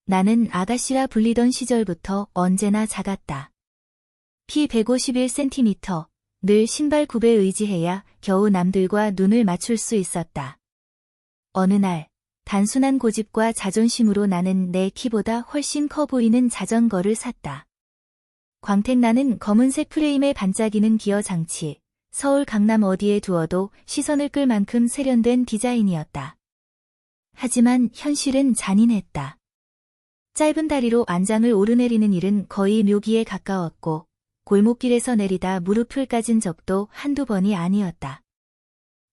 나는 아가씨라 불리던 시절부터 언제나 작았다. 키 151cm, 늘 신발 굽에 의지해야 겨우 남들과 눈을 맞출 수 있었다. 어느 날, 단순한 고집과 자존심으로 나는 내 키보다 훨씬 커 보이는 자전거를 샀다. 광택나는 검은색 프레임에 반짝이는 기어 장치, 서울 강남 어디에 두어도 시선을 끌 만큼 세련된 디자인이었다. 하지만 현실은 잔인했다. 짧은 다리로 안장을 오르내리는 일은 거의 묘기에 가까웠고 골목길에서 내리다 무릎을 까진 적도 한두 번이 아니었다.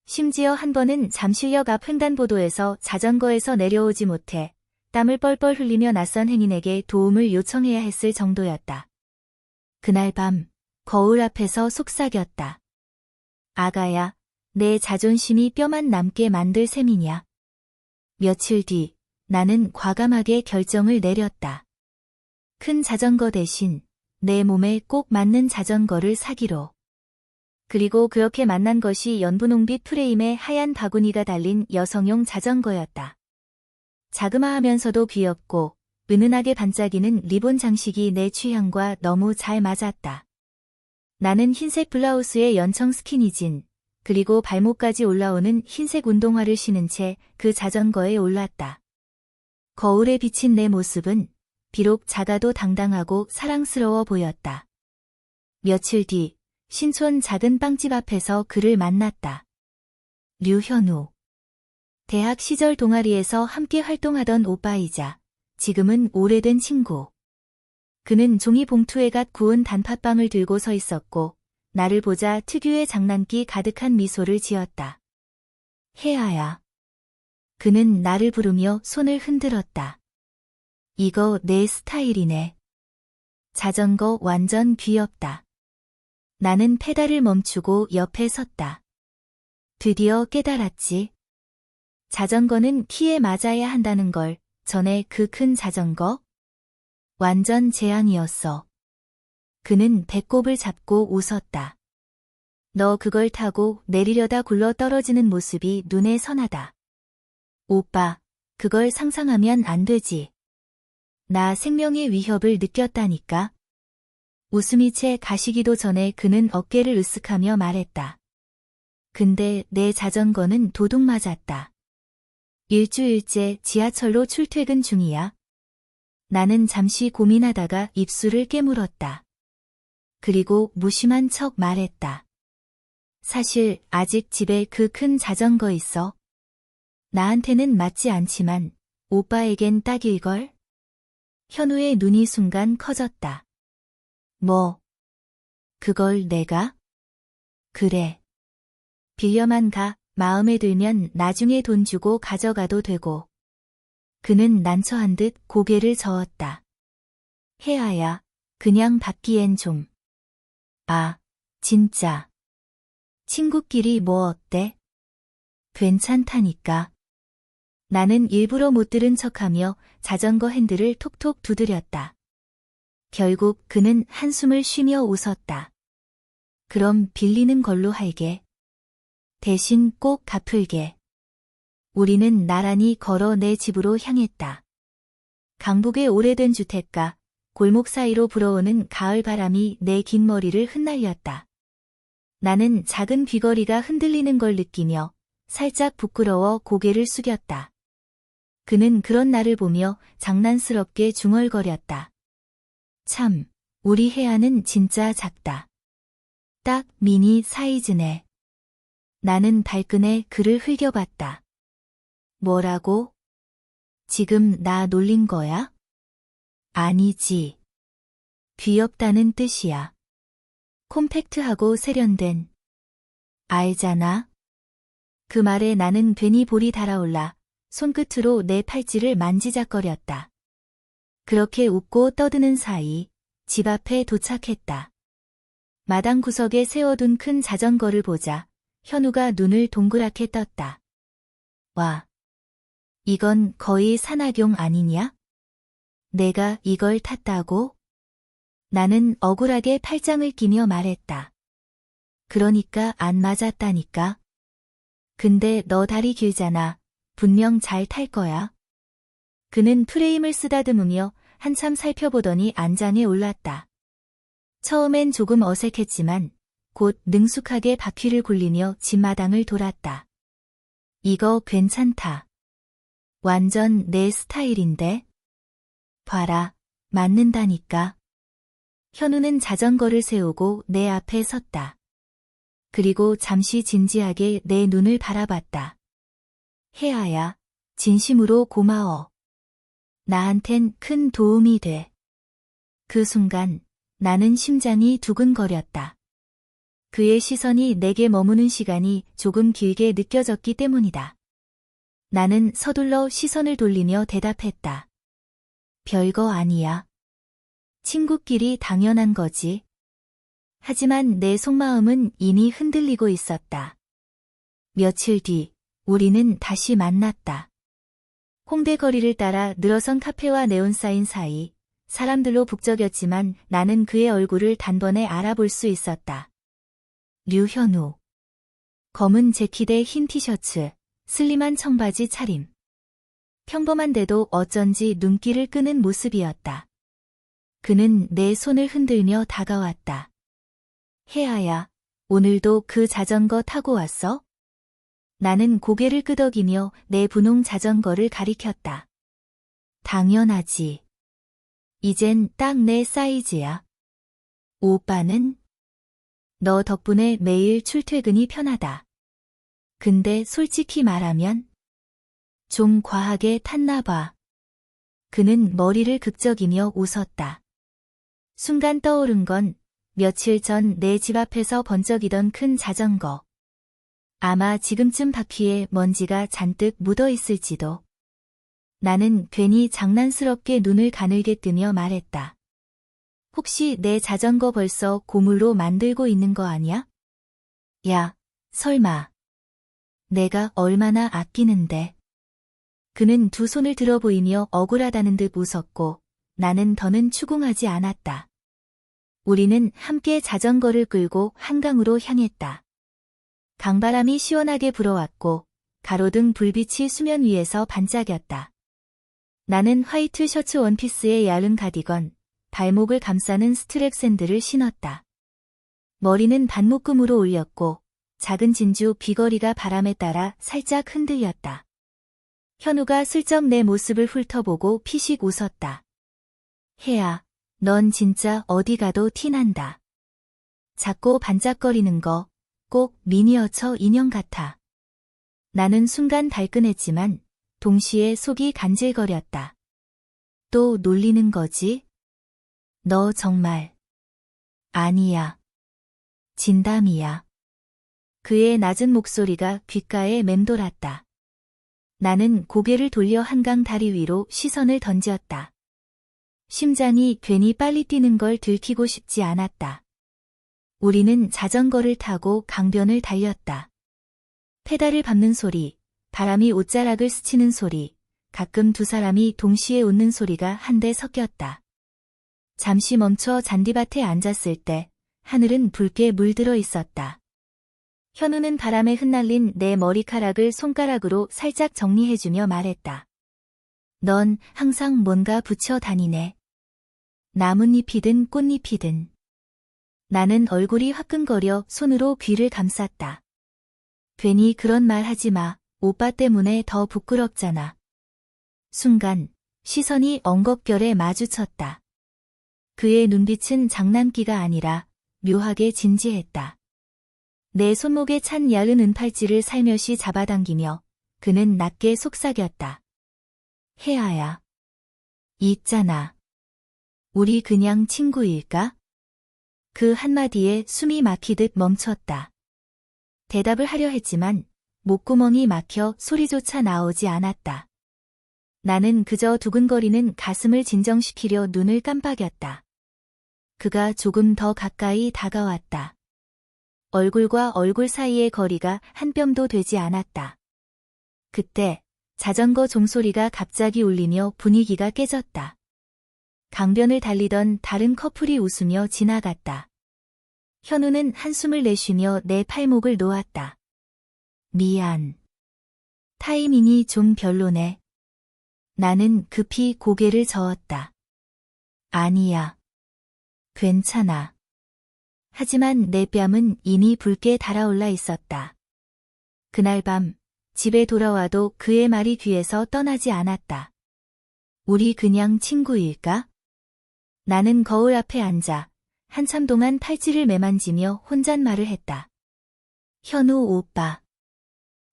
심지어 한 번은 잠실역 앞 횡단보도에서 자전거에서 내려오지 못해 땀을 뻘뻘 흘리며 낯선 행인에게 도움을 요청해야 했을 정도였다. 그날 밤 거울 앞에서 속삭였다. 아가야, 내 자존심이 뼈만 남게 만들 셈이냐. 며칠 뒤 나는 과감하게 결정을 내렸다. 큰 자전거 대신 내 몸에 꼭 맞는 자전거를 사기로. 그리고 그렇게 만난 것이 연분홍빛 프레임에 하얀 바구니가 달린 여성용 자전거였다. 자그마하면서도 귀엽고 은은하게 반짝이는 리본 장식이 내 취향과 너무 잘 맞았다. 나는 흰색 블라우스에 연청 스키니진, 그리고 발목까지 올라오는 흰색 운동화를 신은 채 그 자전거에 올랐다. 거울에 비친 내 모습은 비록 작아도 당당하고 사랑스러워 보였다. 며칠 뒤 신촌 작은 빵집 앞에서 그를 만났다. 류현우. 대학 시절 동아리에서 함께 활동하던 오빠이자 지금은 오래된 친구. 그는 종이 봉투에 갓 구운 단팥빵을 들고 서 있었고 나를 보자 특유의 장난기 가득한 미소를 지었다. 혜아야. 그는 나를 부르며 손을 흔들었다. 이거 내 스타일이네. 자전거 완전 귀엽다. 나는 페달을 멈추고 옆에 섰다. 드디어 깨달았지. 자전거는 키에 맞아야 한다는 걸. 전에 그 큰 자전거? 완전 재앙이었어. 그는 배꼽을 잡고 웃었다. 너 그걸 타고 내리려다 굴러 떨어지는 모습이 눈에 선하다. 오빠, 그걸 상상하면 안 되지. 나 생명의 위협을 느꼈다니까. 웃음이 채 가시기도 전에 그는 어깨를 으쓱하며 말했다. 근데 내 자전거는 도둑 맞았다. 일주일째 지하철로 출퇴근 중이야. 나는 잠시 고민하다가 입술을 깨물었다. 그리고 무심한 척 말했다. 사실 아직 집에 그 큰 자전거 있어. 나한테는 맞지 않지만 오빠에겐 딱일걸? 현우의 눈이 순간 커졌다. 뭐? 그걸 내가? 그래. 빌려만 가. 마음에 들면 나중에 돈 주고 가져가도 되고. 그는 난처한 듯 고개를 저었다. 혜아야, 그냥 받기엔 좀. 아, 진짜. 친구끼리 뭐 어때? 괜찮다니까. 나는 일부러 못 들은 척하며 자전거 핸들을 톡톡 두드렸다. 결국 그는 한숨을 쉬며 웃었다. 그럼 빌리는 걸로 할게. 대신 꼭 갚을게. 우리는 나란히 걸어 내 집으로 향했다. 강북의 오래된 주택가, 골목 사이로 불어오는 가을 바람이 내 긴 머리를 흩날렸다. 나는 작은 귀걸이가 흔들리는 걸 느끼며 살짝 부끄러워 고개를 숙였다. 그는 그런 나를 보며 장난스럽게 중얼거렸다. 참, 우리 혜아는 진짜 작다. 딱 미니 사이즈네. 나는 발끈해 그를 흘겨봤다. 뭐라고? 지금 나 놀린 거야? 아니지. 귀엽다는 뜻이야. 콤팩트하고 세련된. 알잖아. 그 말에 나는 괜히 볼이 달아올라 손끝으로 내 팔찌를 만지작거렸다. 그렇게 웃고 떠드는 사이 집 앞에 도착했다. 마당 구석에 세워둔 큰 자전거를 보자 현우가 눈을 동그랗게 떴다. 와, 이건 거의 산악용 아니냐? 내가 이걸 탔다고? 나는 억울하게 팔짱을 끼며 말했다. 그러니까 안 맞았다니까. 근데 너 다리 길잖아. 분명 잘 탈 거야. 그는 프레임을 쓰다듬으며 한참 살펴보더니 안장에 올랐다. 처음엔 조금 어색했지만 곧 능숙하게 바퀴를 굴리며 집마당을 돌았다. 이거 괜찮다. 완전 내 스타일인데? 봐라, 맞는다니까. 현우는 자전거를 세우고 내 앞에 섰다. 그리고 잠시 진지하게 내 눈을 바라봤다. 혜아야, 진심으로 고마워. 나한텐 큰 도움이 돼. 그 순간 나는 심장이 두근거렸다. 그의 시선이 내게 머무는 시간이 조금 길게 느껴졌기 때문이다. 나는 서둘러 시선을 돌리며 대답했다. 별거 아니야. 친구끼리 당연한 거지. 하지만 내 속마음은 이미 흔들리고 있었다. 며칠 뒤, 우리는 다시 만났다. 홍대 거리를 따라 늘어선 카페와 네온사인 사이, 사람들로 북적였지만 나는 그의 얼굴을 단번에 알아볼 수 있었다. 류현우. 검은 재킷에 흰 티셔츠, 슬림한 청바지 차림. 평범한데도 어쩐지 눈길을 끄는 모습이었다. 그는 내 손을 흔들며 다가왔다. 혜아야, 오늘도 그 자전거 타고 왔어? 나는 고개를 끄덕이며 내 분홍 자전거를 가리켰다. 당연하지. 이젠 딱 내 사이즈야. 오빠는? 너 덕분에 매일 출퇴근이 편하다. 근데 솔직히 말하면 좀 과하게 탔나 봐. 그는 머리를 극적이며 웃었다. 순간 떠오른 건 며칠 전 내 집 앞에서 번쩍이던 큰 자전거. 아마 지금쯤 바퀴에 먼지가 잔뜩 묻어 있을지도. 나는 괜히 장난스럽게 눈을 가늘게 뜨며 말했다. 혹시 내 자전거 벌써 고물로 만들고 있는 거 아니야? 야, 설마. 내가 얼마나 아끼는데. 그는 두 손을 들어 보이며 억울하다는 듯 웃었고 나는 더는 추궁하지 않았다. 우리는 함께 자전거를 끌고 한강으로 향했다. 강바람이 시원하게 불어왔고 가로등 불빛이 수면 위에서 반짝였다. 나는 화이트 셔츠 원피스에 얇은 가디건, 발목을 감싸는 스트랩 샌들을 신었다. 머리는 반묶음으로 올렸고 작은 진주 귀걸이가 바람에 따라 살짝 흔들렸다. 현우가 슬쩍 내 모습을 훑어보고 피식 웃었다. 혜아, 넌 진짜 어디 가도 티난다. 작고 반짝거리는 거 꼭 미니어처 인형 같아. 나는 순간 달끈했지만 동시에 속이 간질거렸다. 또 놀리는 거지? 너 정말. 아니야. 진담이야. 그의 낮은 목소리가 귓가에 맴돌았다. 나는 고개를 돌려 한강 다리 위로 시선을 던졌다. 심장이 괜히 빨리 뛰는 걸 들키고 싶지 않았다. 우리는 자전거를 타고 강변을 달렸다. 페달을 밟는 소리, 바람이 옷자락을 스치는 소리, 가끔 두 사람이 동시에 웃는 소리가 한데 섞였다. 잠시 멈춰 잔디밭에 앉았을 때 하늘은 붉게 물들어 있었다. 현우는 바람에 흩날린 내 머리카락을 손가락으로 살짝 정리해주며 말했다. 넌 항상 뭔가 붙여 다니네. 나뭇잎이든 꽃잎이든. 나는 얼굴이 화끈거려 손으로 귀를 감쌌다. 괜히 그런 말 하지 마. 오빠 때문에 더 부끄럽잖아. 순간 시선이 엉겁결에 마주쳤다. 그의 눈빛은 장난기가 아니라 묘하게 진지했다. 내 손목에 찬 얇은 은팔찌를 살며시 잡아당기며 그는 낮게 속삭였다. 혜아야. 있잖아. 우리 그냥 친구일까? 그 한마디에 숨이 막히듯 멈췄다. 대답을 하려 했지만 목구멍이 막혀 소리조차 나오지 않았다. 나는 그저 두근거리는 가슴을 진정시키려 눈을 깜빡였다. 그가 조금 더 가까이 다가왔다. 얼굴과 얼굴 사이의 거리가 한 뼘도 되지 않았다. 그때 자전거 종소리가 갑자기 울리며 분위기가 깨졌다. 강변을 달리던 다른 커플이 웃으며 지나갔다. 현우는 한숨을 내쉬며 내 팔목을 놓았다. 미안. 타이밍이 좀 별로네. 나는 급히 고개를 저었다. 아니야. 괜찮아. 하지만 내 뺨은 이미 붉게 달아올라 있었다. 그날 밤 집에 돌아와도 그의 말이 귀에서 떠나지 않았다. 우리 그냥 친구일까? 나는 거울 앞에 앉아 한참 동안 팔찌를 매만지며 혼잣말을 했다. 현우 오빠.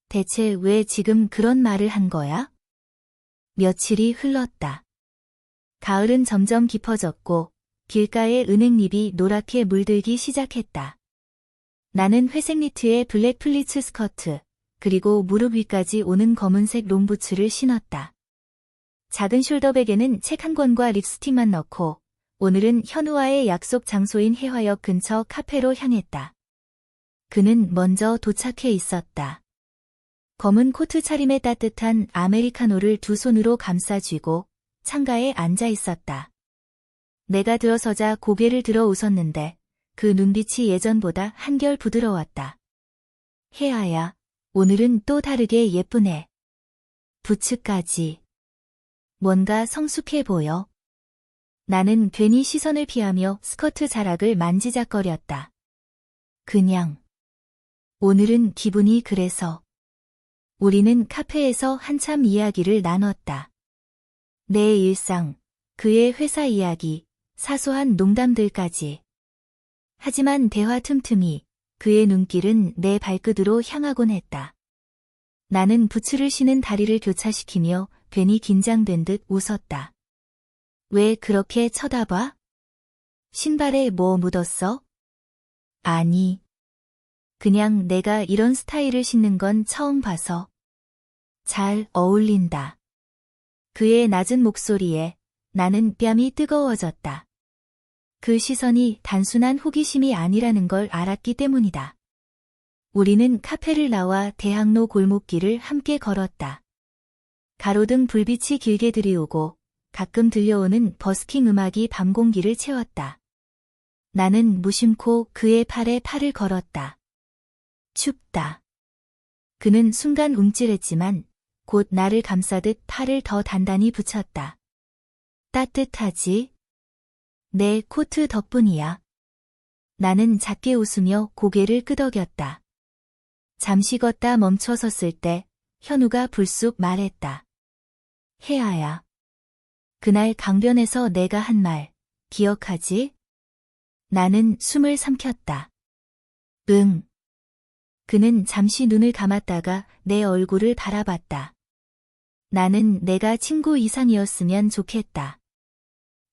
대체 왜 지금 그런 말을 한 거야? 며칠이 흘렀다. 가을은 점점 깊어졌고 길가의 은행잎이 노랗게 물들기 시작했다. 나는 회색 니트에 블랙 플리츠 스커트, 그리고 무릎 위까지 오는 검은색 롱부츠를 신었다. 작은 숄더백에는 책 한 권과 립스틱만 넣고 오늘은 현우와의 약속 장소인 해화역 근처 카페로 향했다. 그는 먼저 도착해 있었다. 검은 코트 차림에 따뜻한 아메리카노를 두 손으로 감싸 쥐고 창가에 앉아 있었다. 내가 들어서자 고개를 들어 웃었는데 그 눈빛이 예전보다 한결 부드러웠다. 혜아야, 오늘은 또 다르게 예쁘네. 부츠까지. 뭔가 성숙해 보여. 나는 괜히 시선을 피하며 스커트 자락을 만지작거렸다. 그냥. 오늘은 기분이 그래서. 우리는 카페에서 한참 이야기를 나눴다. 내 일상, 그의 회사 이야기, 사소한 농담들까지. 하지만 대화 틈틈이 그의 눈길은 내 발끝으로 향하곤 했다. 나는 부츠를 신은 다리를 교차시키며 괜히 긴장된 듯 웃었다. 왜 그렇게 쳐다봐? 신발에 뭐 묻었어? 아니. 그냥 내가 이런 스타일을 신는 건 처음 봐서. 잘 어울린다. 그의 낮은 목소리에 나는 뺨이 뜨거워졌다. 그 시선이 단순한 호기심이 아니라는 걸 알았기 때문이다. 우리는 카페를 나와 대학로 골목길을 함께 걸었다. 가로등 불빛이 길게 들이오고 가끔 들려오는 버스킹 음악이 밤 공기를 채웠다. 나는 무심코 그의 팔에 팔을 걸었다. 춥다. 그는 순간 움찔했지만 곧 나를 감싸듯 팔을 더 단단히 붙였다. 따뜻하지? 내 코트 덕분이야. 나는 작게 웃으며 고개를 끄덕였다. 잠시 걷다 멈춰섰을 때 현우가 불쑥 말했다. 혜아야. 그날 강변에서 내가 한 말, 기억하지? 나는 숨을 삼켰다. 응. 그는 잠시 눈을 감았다가 내 얼굴을 바라봤다. 나는 내가 친구 이상이었으면 좋겠다.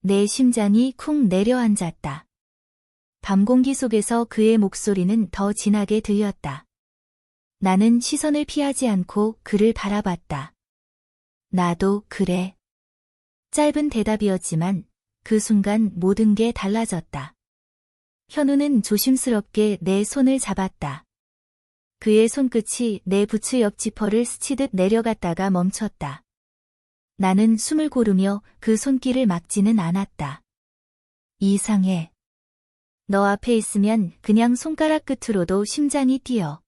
내 심장이 쿵 내려앉았다. 밤 공기 속에서 그의 목소리는 더 진하게 들렸다. 나는 시선을 피하지 않고 그를 바라봤다. 나도 그래. 짧은 대답이었지만 그 순간 모든 게 달라졌다. 현우는 조심스럽게 내 손을 잡았다. 그의 손끝이 내 부츠 옆 지퍼를 스치듯 내려갔다가 멈췄다. 나는 숨을 고르며 그 손길을 막지는 않았다. 이상해. 너 앞에 있으면 그냥 손가락 끝으로도 심장이 뛰어.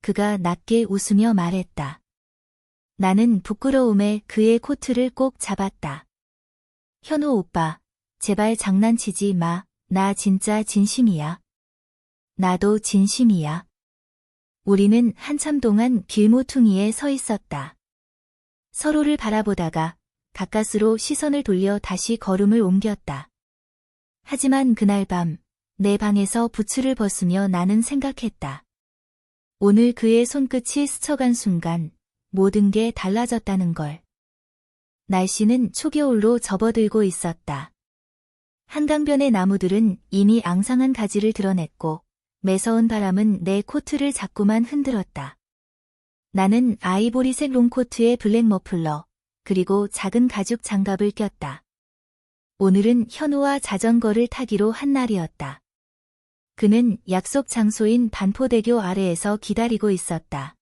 그가 낮게 웃으며 말했다. 나는 부끄러움에 그의 코트를 꼭 잡았다. 현우 오빠, 제발 장난치지 마. 나 진짜 진심이야. 나도 진심이야. 우리는 한참 동안 길모퉁이에 서 있었다. 서로를 바라보다가 가까스로 시선을 돌려 다시 걸음을 옮겼다. 하지만 그날 밤, 내 방에서 부츠를 벗으며 나는 생각했다. 오늘 그의 손끝이 스쳐간 순간 모든 게 달라졌다는 걸. 날씨는 초겨울로 접어들고 있었다. 한강변의 나무들은 이미 앙상한 가지를 드러냈고 매서운 바람은 내 코트를 자꾸만 흔들었다. 나는 아이보리색 롱코트에 블랙 머플러, 그리고 작은 가죽 장갑을 꼈다. 오늘은 현우와 자전거를 타기로 한 날이었다. 그는 약속 장소인 반포대교 아래에서 기다리고 있었다.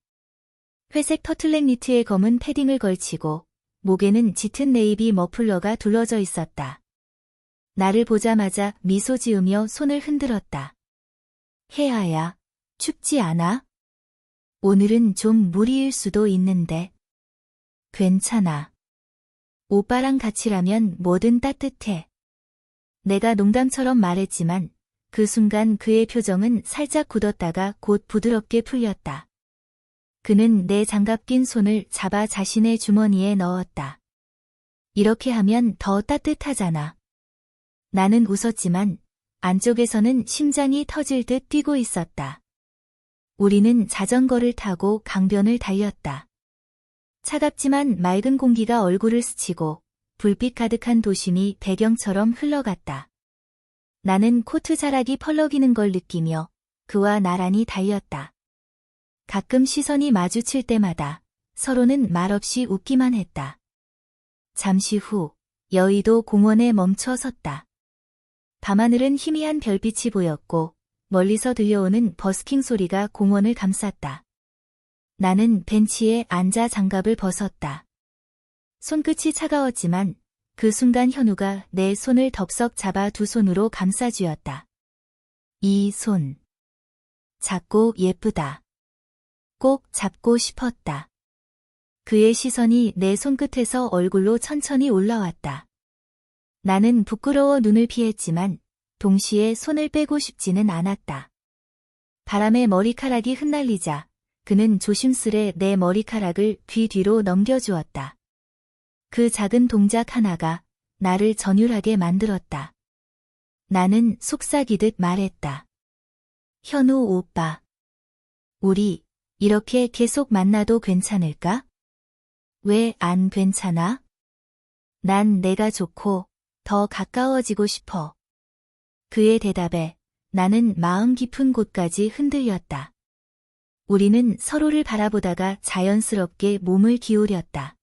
회색 터틀넥 니트에 검은 패딩을 걸치고 목에는 짙은 네이비 머플러가 둘러져 있었다. 나를 보자마자 미소 지으며 손을 흔들었다. 혜아야, 춥지 않아? 오늘은 좀 무리일 수도 있는데. 괜찮아. 오빠랑 같이라면 뭐든 따뜻해. 내가 농담처럼 말했지만 그 순간 그의 표정은 살짝 굳었다가 곧 부드럽게 풀렸다. 그는 내 장갑 낀 손을 잡아 자신의 주머니에 넣었다. 이렇게 하면 더 따뜻하잖아. 나는 웃었지만 안쪽에서는 심장이 터질 듯 뛰고 있었다. 우리는 자전거를 타고 강변을 달렸다. 차갑지만 맑은 공기가 얼굴을 스치고 불빛 가득한 도심이 배경처럼 흘러갔다. 나는 코트 자락이 펄럭이는 걸 느끼며 그와 나란히 달렸다. 가끔 시선이 마주칠 때마다 서로는 말없이 웃기만 했다. 잠시 후 여의도 공원에 멈춰 섰다. 밤하늘은 희미한 별빛이 보였고 멀리서 들려오는 버스킹 소리가 공원을 감쌌다. 나는 벤치에 앉아 장갑을 벗었다. 손끝이 차가웠지만 그 순간 현우가 내 손을 덥석 잡아 두 손으로 감싸쥐었다. 이 손. 작고 예쁘다. 꼭 잡고 싶었다. 그의 시선이 내 손끝에서 얼굴로 천천히 올라왔다. 나는 부끄러워 눈을 피했지만 동시에 손을 빼고 싶지는 않았다. 바람에 머리카락이 흩날리자 그는 조심스레 내 머리카락을 귀 뒤로 넘겨주었다. 그 작은 동작 하나가 나를 전율하게 만들었다. 나는 속삭이듯 말했다. 현우 오빠. 우리 이렇게 계속 만나도 괜찮을까? 왜 안 괜찮아? 난 내가 좋고 더 가까워지고 싶어. 그의 대답에 나는 마음 깊은 곳까지 흔들렸다. 우리는 서로를 바라보다가 자연스럽게 몸을 기울였다.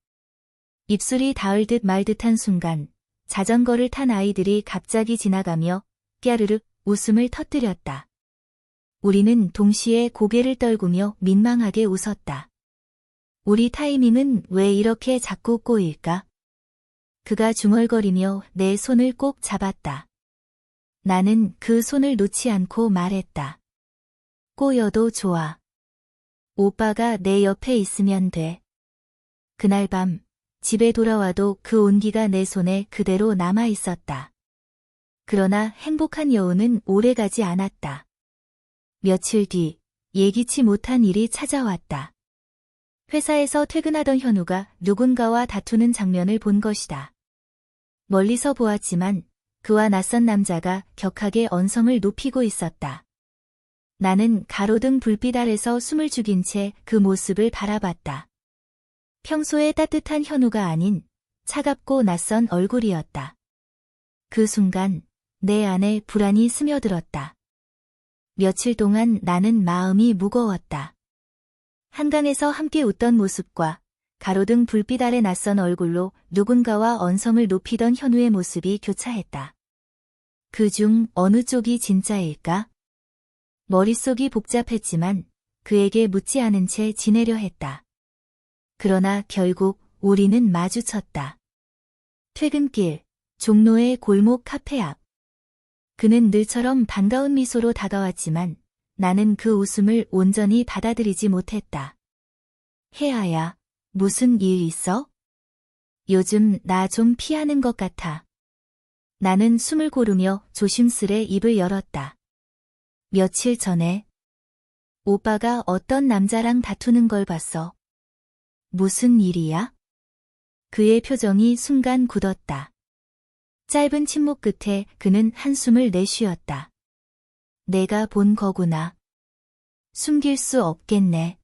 입술이 닿을 듯 말 듯한 순간 자전거를 탄 아이들이 갑자기 지나가며 깨르르 웃음을 터뜨렸다. 우리는 동시에 고개를 떨구며 민망하게 웃었다. 우리 타이밍은 왜 이렇게 자꾸 꼬일까? 그가 중얼거리며 내 손을 꼭 잡았다. 나는 그 손을 놓지 않고 말했다. 꼬여도 좋아. 오빠가 내 옆에 있으면 돼. 그날 밤 집에 돌아와도 그 온기가 내 손에 그대로 남아 있었다. 그러나 행복한 여운은 오래가지 않았다. 며칠 뒤 예기치 못한 일이 찾아왔다. 회사에서 퇴근하던 현우가 누군가와 다투는 장면을 본 것이다. 멀리서 보았지만 그와 낯선 남자가 격하게 언성을 높이고 있었다. 나는 가로등 불빛 아래서 숨을 죽인 채 그 모습을 바라봤다. 평소에 따뜻한 현우가 아닌 차갑고 낯선 얼굴이었다. 그 순간 내 안에 불안이 스며들었다. 며칠 동안 나는 마음이 무거웠다. 한강에서 함께 웃던 모습과 가로등 불빛 아래 낯선 얼굴로 누군가와 언성을 높이던 현우의 모습이 교차했다. 그중 어느 쪽이 진짜일까? 머릿속이 복잡했지만 그에게 묻지 않은 채 지내려 했다. 그러나 결국 우리는 마주쳤다. 퇴근길, 종로의 골목 카페 앞. 그는 늘처럼 반가운 미소로 다가왔지만 나는 그 웃음을 온전히 받아들이지 못했다. 혜아야, 무슨 일 있어? 요즘 나 좀 피하는 것 같아. 나는 숨을 고르며 조심스레 입을 열었다. 며칠 전에 오빠가 어떤 남자랑 다투는 걸 봤어. 무슨 일이야? 그의 표정이 순간 굳었다. 짧은 침묵 끝에 그는 한숨을 내쉬었다. 내가 본 거구나. 숨길 수 없겠네.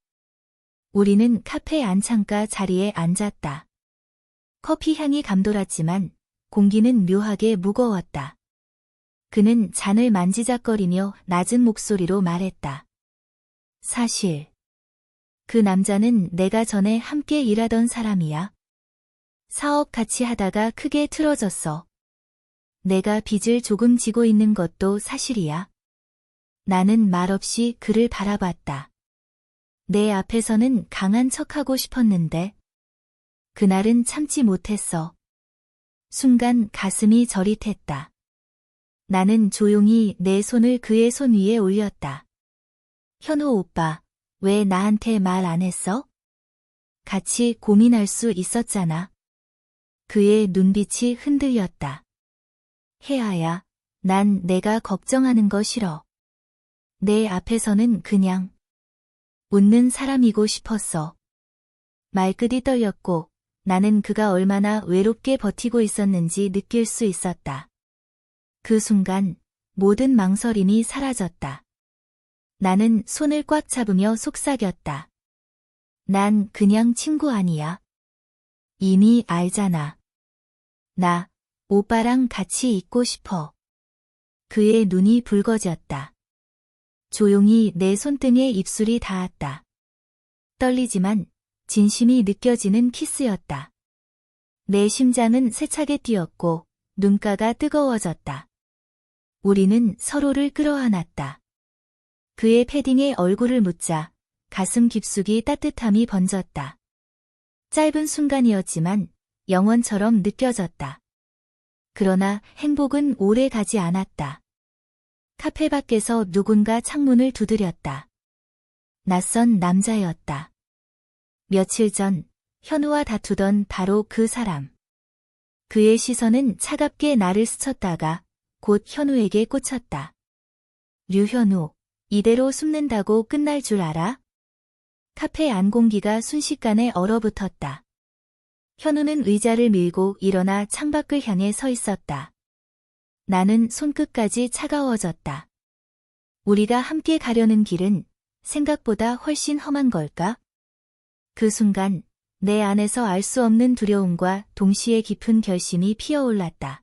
우리는 카페 안창가 자리에 앉았다. 커피 향이 감돌았지만 공기는 묘하게 무거웠다. 그는 잔을 만지작거리며 낮은 목소리로 말했다. 사실 그 남자는 내가 전에 함께 일하던 사람이야. 사업 같이 하다가 크게 틀어졌어. 내가 빚을 조금 지고 있는 것도 사실이야. 나는 말없이 그를 바라봤다. 내 앞에서는 강한 척하고 싶었는데 그날은 참지 못했어. 순간 가슴이 저릿했다. 나는 조용히 내 손을 그의 손 위에 올렸다. 현우 오빠, 왜 나한테 말 안 했어? 같이 고민할 수 있었잖아. 그의 눈빛이 흔들렸다. 혜아야, 난 내가 걱정하는 거 싫어. 내 앞에서는 그냥 웃는 사람이고 싶었어. 말끝이 떨렸고 나는 그가 얼마나 외롭게 버티고 있었는지 느낄 수 있었다. 그 순간 모든 망설임이 사라졌다. 나는 손을 꽉 잡으며 속삭였다. 난 그냥 친구 아니야. 이미 알잖아. 나 오빠랑 같이 있고 싶어. 그의 눈이 붉어졌다. 조용히 내 손등에 입술이 닿았다. 떨리지만 진심이 느껴지는 키스였다. 내 심장은 세차게 뛰었고 눈가가 뜨거워졌다. 우리는 서로를 끌어안았다. 그의 패딩에 얼굴을 묻자 가슴 깊숙이 따뜻함이 번졌다. 짧은 순간이었지만 영원처럼 느껴졌다. 그러나 행복은 오래 가지 않았다. 카페 밖에서 누군가 창문을 두드렸다. 낯선 남자였다. 며칠 전 현우와 다투던 바로 그 사람. 그의 시선은 차갑게 나를 스쳤다가 곧 현우에게 꽂혔다. 류현우, 이대로 숨는다고 끝날 줄 알아? 카페 안 공기가 순식간에 얼어붙었다. 현우는 의자를 밀고 일어나 창밖을 향해 서 있었다. 나는 손끝까지 차가워졌다. 우리가 함께 가려는 길은 생각보다 훨씬 험한 걸까? 그 순간 내 안에서 알 수 없는 두려움과 동시에 깊은 결심이 피어올랐다.